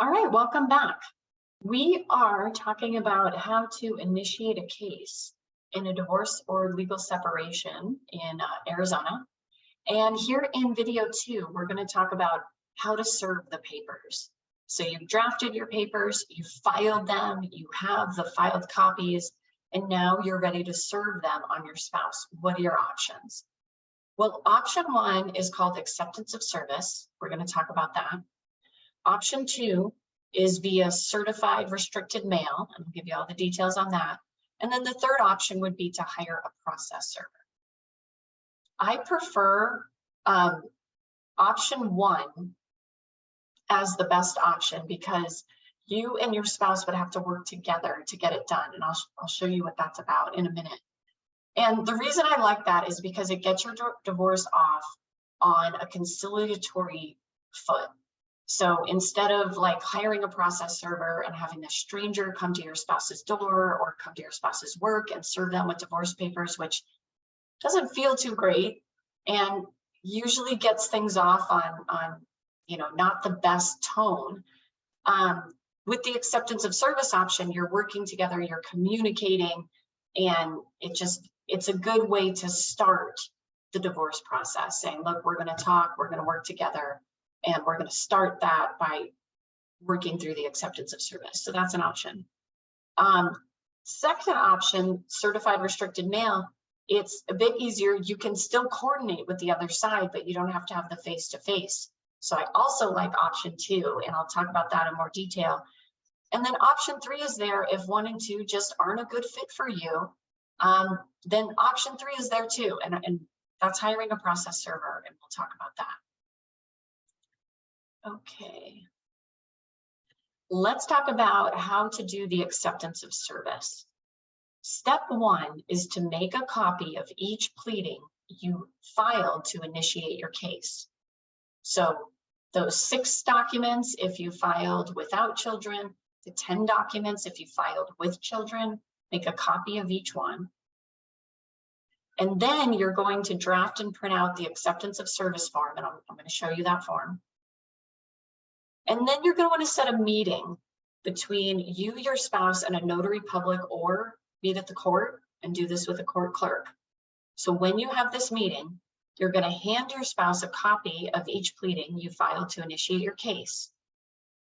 All right, welcome back. We are talking about how to initiate a case in a divorce or legal separation in Arizona. And here in video 2, we're going to talk about how to serve the papers. So you've drafted your papers, you filed them, you have the filed copies, and now you're ready to serve them on your spouse. What are your options? Well, option 1 is called acceptance of service. We're going to talk about that. Option 2 is via certified restricted mail, and I'll give you all the details on that. And then the third option would be to hire a process server. I prefer option 1 as the best option because you and your spouse would have to work together to get it done. And I'll show you what that's about in a minute. And the reason I like that is because it gets your divorce off on a conciliatory foot. So instead of like hiring a process server and having a stranger come to your spouse's door or come to your spouse's work and serve them with divorce papers, which doesn't feel too great and usually gets things off on not the best tone. With the acceptance of service option, you're working together, you're communicating, and it's a good way to start the divorce process, saying, look, we're going to talk, we're going to work together. And we're going to start that by working through the acceptance of service. So that's an option. Second option, certified restricted mail, it's a bit easier. You can still coordinate with the other side, but you don't have to have the face-to-face. So I also like option 2, and I'll talk about that in more detail. And then option 3 is there if 1 and 2 just aren't a good fit for you. Then option 3 is there too, and that's hiring a process server, and we'll talk about that. Okay, let's talk about how to do the acceptance of service. Step 1 is to make a copy of each pleading you filed to initiate your case. So those 6 documents if you filed without children, the 10 documents if you filed with children, make a copy of each one. And then you're going to draft and print out the acceptance of service form, and I'm going to show you that form. And then you're going to want to set a meeting between you, your spouse, and a notary public, or meet at the court and do this with a court clerk. So when you have this meeting, you're going to hand your spouse a copy of each pleading you filed to initiate your case.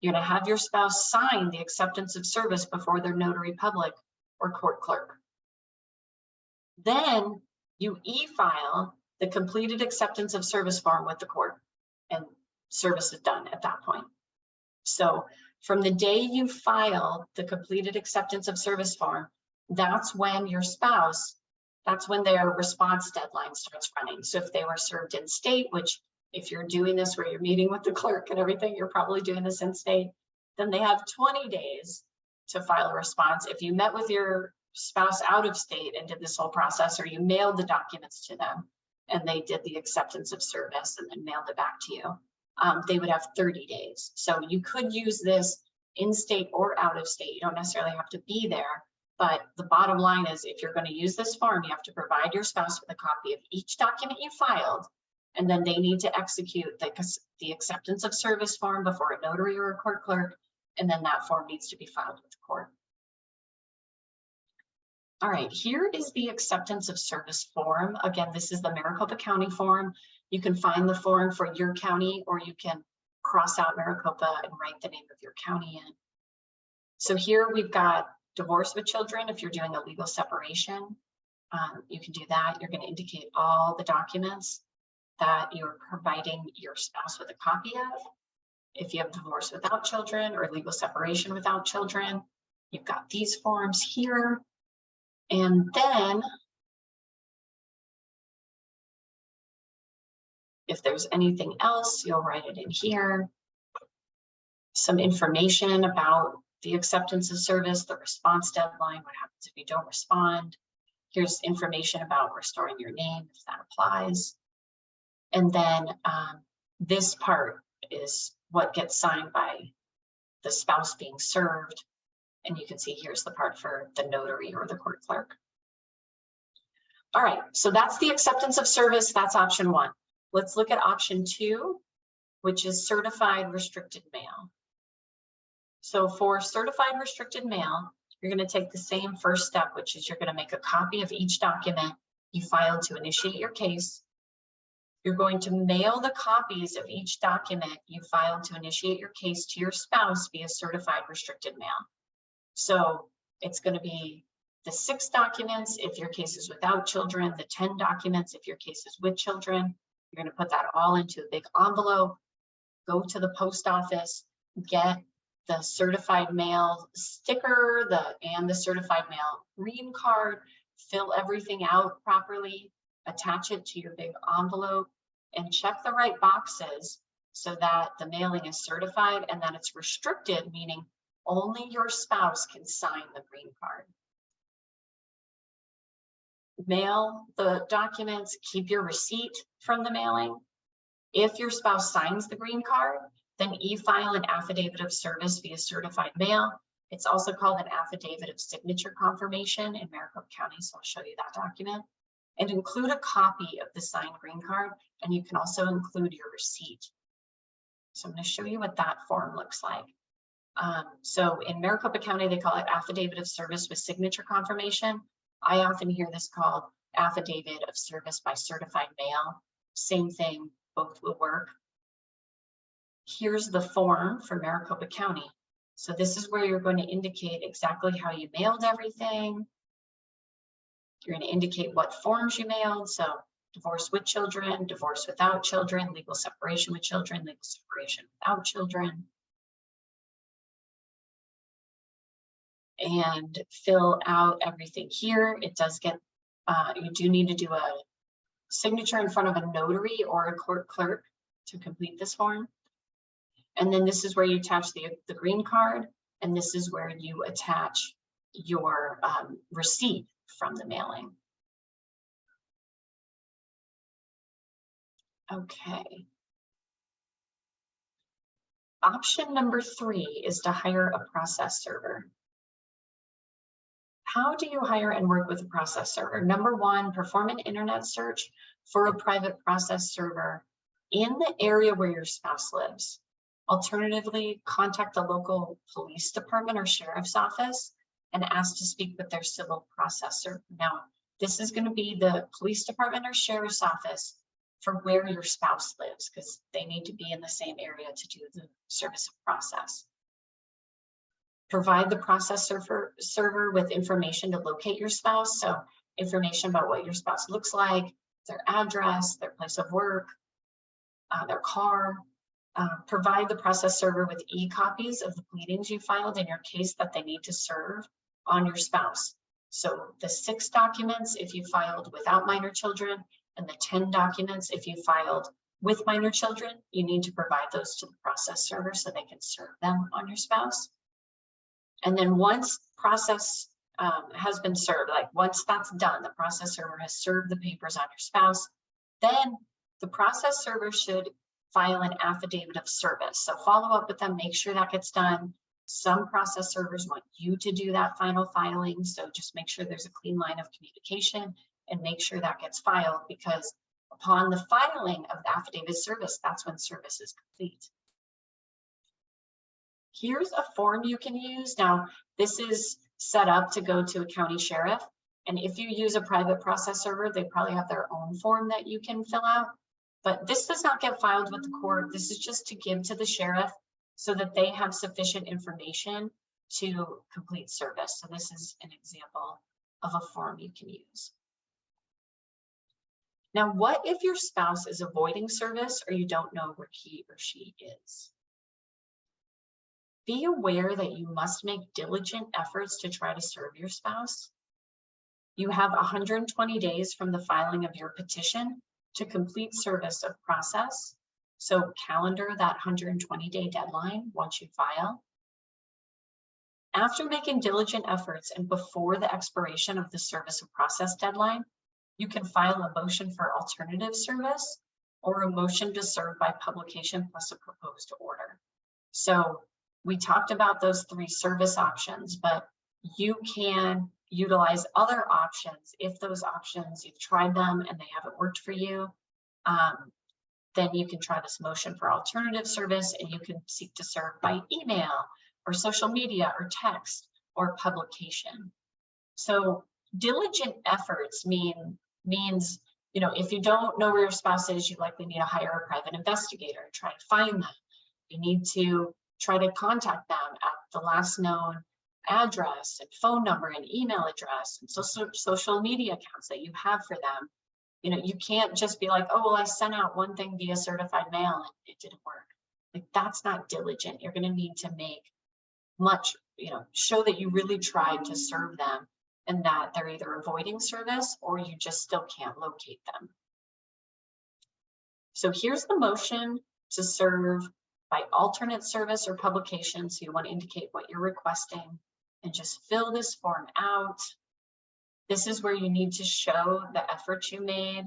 You're going to have your spouse sign the acceptance of service before their notary public or court clerk. Then you e-file the completed acceptance of service form with the court, and service is done at that point. So from the day you file the completed acceptance of service form, that's when your spouse, that's when their response deadline starts running. So if they were served in state, which if you're doing this where you're meeting with the clerk and everything, you're probably doing this in state, then they have 20 days to file a response. If you met with your spouse out of state and did this whole process, or you mailed the documents to them and they did the acceptance of service and then mailed it back to you, they would have 30 days. So you could use this in state or out of state. You don't necessarily have to be there, but the bottom line is if you're going to use this form, you have to provide your spouse with a copy of each document you filed, and then they need to execute the acceptance of service form before a notary or a court clerk, and then that form needs to be filed with the court. All right, here is the acceptance of service form. Again, this is the Maricopa County form. You can find the form for your county, or you can cross out Maricopa and write the name of your county in. So here we've got divorce with children. If you're doing a legal separation, you can do that. You're going to indicate all the documents that you're providing your spouse with a copy of. If you have divorce without children or legal separation without children, you've got these forms here. And then if there's anything else, you'll write it in here. Some information about the acceptance of service, the response deadline, what happens if you don't respond. Here's information about restoring your name, if that applies. And then this part is what gets signed by the spouse being served. And you can see here's the part for the notary or the court clerk. All right, so that's the acceptance of service. That's option 1. Let's look at option 2, which is certified restricted mail. So for certified restricted mail, you're going to take the same first step, which is you're going to make a copy of each document you filed to initiate your case. You're going to mail the copies of each document you filed to initiate your case to your spouse via certified restricted mail. So it's going to be the 6 documents if your case is without children, the 10 documents if your case is with children. You're going to put that all into a big envelope, go to the post office, get the certified mail sticker and the certified mail green card, fill everything out properly, attach it to your big envelope, and check the right boxes so that the mailing is certified and that it's restricted, meaning only your spouse can sign the green card. Mail the documents, keep your receipt from the mailing. If your spouse signs the green card, then e-file an affidavit of service via certified mail. It's also called an affidavit of signature confirmation in Maricopa County, so I'll show you that document. And include a copy of the signed green card, and you can also include your receipt. So I'm going to show you what that form looks like. So in Maricopa County, they call it affidavit of service with signature confirmation. I often hear this called affidavit of service by certified mail. Same thing, both will work. Here's the form for Maricopa County. So this is where you're going to indicate exactly how you mailed everything. You're going to indicate what forms you mailed. So divorce with children, divorce without children, legal separation with children, legal separation without children. And fill out everything here. It does get, you do need to do a signature in front of a notary or a court clerk to complete this form. And then this is where you attach the green card, and this is where you attach your receipt from the mailing. Okay. Option number 3 is to hire a process server. How do you hire and work with a process server? Number 1, perform an internet search for a private process server in the area where your spouse lives. Alternatively, contact the local police department or sheriff's office and ask to speak with their civil processor. Now, this is going to be the police department or sheriff's office for where your spouse lives, because they need to be in the same area to do the service of process. Provide the process server with information to locate your spouse. So information about what your spouse looks like, their address, their place of work, their car. Provide the process server with e-copies of the pleadings you filed in your case that they need to serve on your spouse. So the 6 documents if you filed without minor children, and the 10 documents if you filed with minor children, you need to provide those to the process server so they can serve them on your spouse. And then once process has been served, like once that's done, the process server has served the papers on your spouse, then the process server should file an affidavit of service. So follow up with them, make sure that gets done. Some process servers want you to do that final filing, so just make sure there's a clean line of communication and make sure that gets filed, because upon the filing of the affidavit of service, that's when service is complete. Here's a form you can use. Now, this is set up to go to a county sheriff, and if you use a private process server, they probably have their own form that you can fill out. But this does not get filed with the court. This is just to give to the sheriff so that they have sufficient information to complete service. So this is an example of a form you can use. Now, what if your spouse is avoiding service or you don't know where he or she is? Be aware that you must make diligent efforts to try to serve your spouse. You have 120 days from the filing of your petition to complete service of process. So calendar that 120-day deadline once you file. After making diligent efforts and before the expiration of the service of process deadline, you can file a motion for alternative service or a motion to serve by publication plus a proposed order. So we talked about those 3 service options, but you can utilize other options if those options, you've tried them and they haven't worked for you. Then you can try this motion for alternative service, and you can seek to serve by email or social media or text or publication. So diligent efforts means, you know, if you don't know where your spouse is, you likely need to hire a private investigator and try to find them. You need to try to contact them at the last known address and phone number and email address and social media accounts that you have for them. You know, you can't just be like, oh, well, I sent out one thing via certified mail and it didn't work. Like, that's not diligent. You're going to need to make much, you know, show that you really tried to serve them and that they're either avoiding service or you just still can't locate them. So here's the motion to serve by alternate service or publication. So you want to indicate what you're requesting and just fill this form out. This is where you need to show the effort you made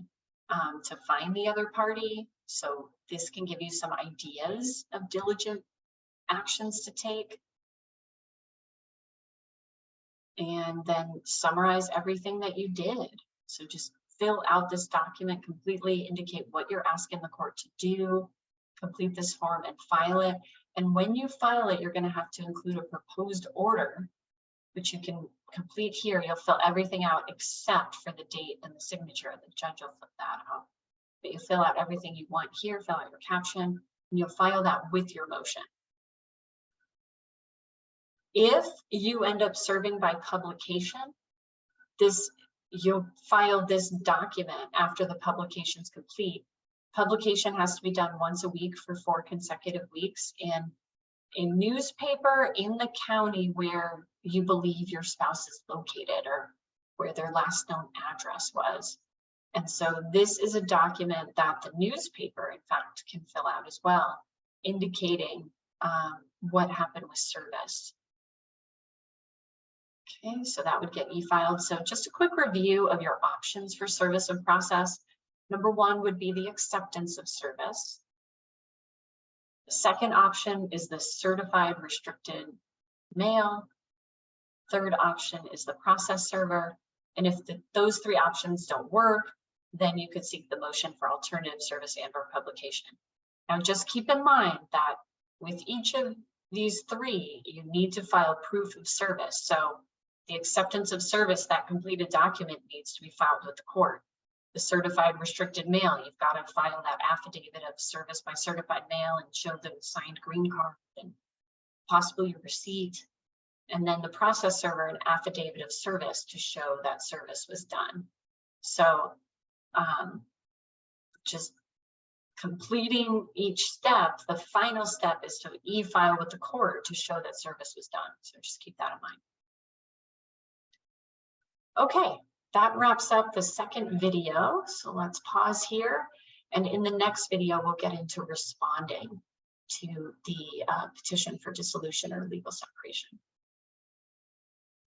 to find the other party. So this can give you some ideas of diligent actions to take. And then summarize everything that you did. So just fill out this document completely, indicate what you're asking the court to do, complete this form and file it. And when you file it, you're going to have to include a proposed order, which you can complete here. You'll fill everything out except for the date and the signature. The judge will flip that out. But you fill out everything you want here, fill out your caption, and you'll file that with your motion. If you end up serving by publication, you'll file this document after the publication is complete. Publication has to be done once a week for 4 consecutive weeks in a newspaper in the county where you believe your spouse is located or where their last known address was. And so this is a document that the newspaper, in fact, can fill out as well, indicating what happened with service. Okay, so that would get e-filed. So just a quick review of your options for service of process. Number 1 would be the acceptance of service. The second option is the certified restricted mail. Third option is the process server. And if those 3 options don't work, then you could seek the motion for alternative service and or publication. Now just keep in mind that with each of these 3, you need to file proof of service. So the acceptance of service, that completed document needs to be filed with the court. The certified restricted mail, you've got to file that affidavit of service by certified mail and show the signed green card and possibly your receipt. And then the process server, an affidavit of service to show that service was done. So just completing each step, the final step is to e-file with the court to show that service was done. So just keep that in mind. Okay, that wraps up the second video. So let's pause here. And in the next video, we'll get into responding to the petition for dissolution or legal separation.